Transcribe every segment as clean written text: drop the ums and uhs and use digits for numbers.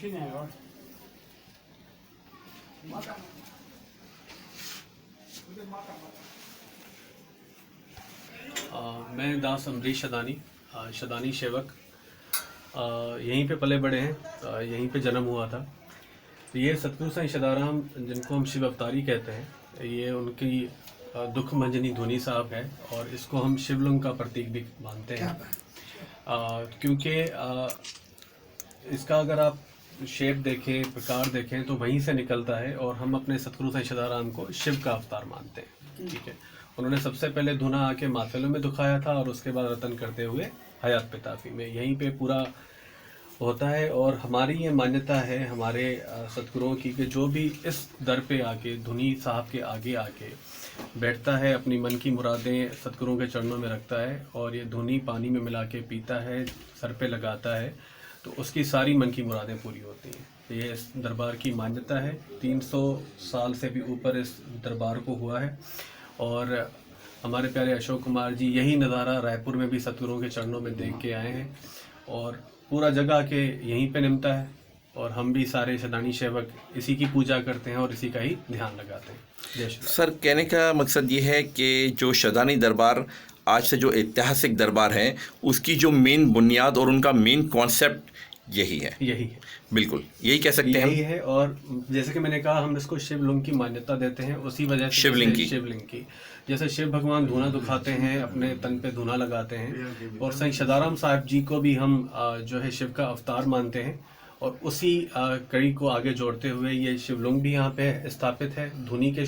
मैं दास अमरीश शदानी, शदानी सेवक, यहीं पे पले बड़े हैं, यहीं पे जन्म हुआ था। तो ये सतगुरु साईं सदाराम, जिनको हम शिव अवतारी कहते हैं, ये उनकी दुख मंजनी धुनी साहब है और इसको हम शिवलिंग का प्रतीक भी मानते हैं। क्योंकि इसका अगर आप शेप देखें, प्रकार देखें तो वहीं से निकलता है और हम अपने सतगुरु साईं सदाराम को शिव का अवतार मानते हैं। ठीक है, उन्होंने सबसे पहले धुना आके माथेलो में दुखाया था और उसके बाद रतन करते हुए हयात पिताफी में, यहीं पे पूरा होता है। और हमारी ये मान्यता है हमारे सतगुरुओं की कि जो भी इस दर पे आके धुनी साहब के आगे आके बैठता है, अपनी मन की मुरादें सतगुरुओं के चरणों में रखता है और ये धुनी पानी में मिला के पीता है, सर पे लगाता है, तो उसकी सारी मन की मुरादें पूरी होती हैं। ये इस दरबार की मान्यता है। 300 साल से भी ऊपर इस दरबार को हुआ है और हमारे प्यारे अशोक कुमार जी यही नज़ारा रायपुर में भी सतगुरुओं के चरणों में देख के आए हैं और पूरा जगह के यहीं पे निमता है और हम भी सारे शदानी सेवक इसी की पूजा करते हैं और इसी का ही ध्यान लगाते हैं। जय श्री राम। सर, कहने का मकसद ये है कि जो शदानी दरबार आज से जो ऐतिहासिक दरबार है उसकी जो मेन बुनियाद और उनका मेन कॉन्सेप्ट यही है। बिल्कुल यही कह सकते हैं, यही है। और जैसे कि मैंने कहा, हम इसको शिवलिंग की मान्यता देते हैं उसी वजह से। शिवलिंग की जैसे शिव भगवान धुना दुखाते हैं, अपने तन पे धुना लगाते हैं, और साईं सदाराम साहब जी को भी हम जो है शिव का अवतार मानते हैं और उसी कड़ी को आगे जोड़ते हुए ये शिवलिंग भी यहाँ पे स्थापित है धुनी के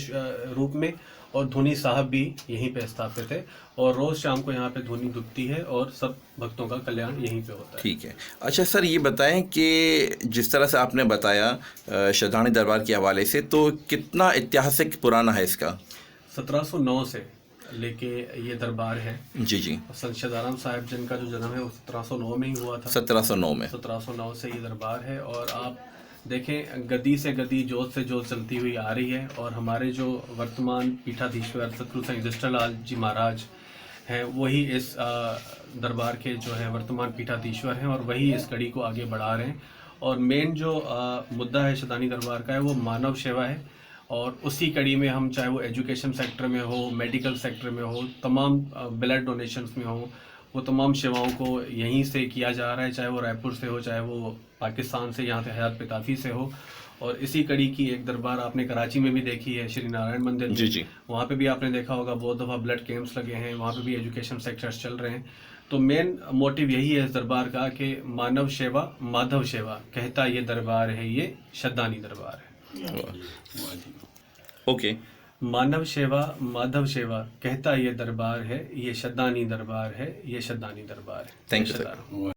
रूप में और धुनी साहब भी यहीं पे स्थापित है और रोज़ शाम को यहाँ पे धुनी दुखती है और सब भक्तों का कल्याण यहीं पे होता है। ठीक है। अच्छा सर, ये बताएं कि जिस तरह से आपने बताया शदानी दरबार के हवाले से, तो कितना ऐतिहासिक पुराना है इसका? 1709 से लेके ये दरबार है। जी। संत सदाराम साहब जिनका जो जन्म है वो 1709 में ही हुआ था। 1709 में। 1709 से ये दरबार है और आप देखें, गद्दी से गद्दी, जोत से जोत चलती हुई आ रही है और हमारे जो वर्तमान पीठाधीश्वर सतगुरु साईं दृष्टलाल जी महाराज हैं, वही इस दरबार के जो है वर्तमान पीठाधीश्वर हैं और वही इस कड़ी को आगे बढ़ा रहे हैं। और मेन जो मुद्दा है शदानी दरबार का है वो मानव सेवा है और उसी कड़ी में हम, चाहे वो एजुकेशन सेक्टर में हो, मेडिकल सेक्टर में हो, तमाम ब्लड डोनेशंस में हो, वो तमाम सेवाओं को यहीं से किया जा रहा है, चाहे वो रायपुर से हो, चाहे वो पाकिस्तान से, यहाँ से हयात पिताफी से हो। और इसी कड़ी की एक दरबार आपने कराची में भी देखी है, श्री नारायण मंदिर। जी। वहाँ पे भी आपने देखा होगा बहुत दफ़ा ब्लड कैंप्स लगे हैं, वहाँ पे भी एजुकेशन सेक्टर्स चल रहे हैं। तो मेन मोटिव यही है इस दरबार का कि मानव सेवा माधव सेवा कहता ये दरबार है, ये शदानी दरबार है। ओके। मानव सेवा माधव सेवा कहता ये दरबार है, ये शदानी दरबार है, ये शदानी दरबार है। Thank you sir.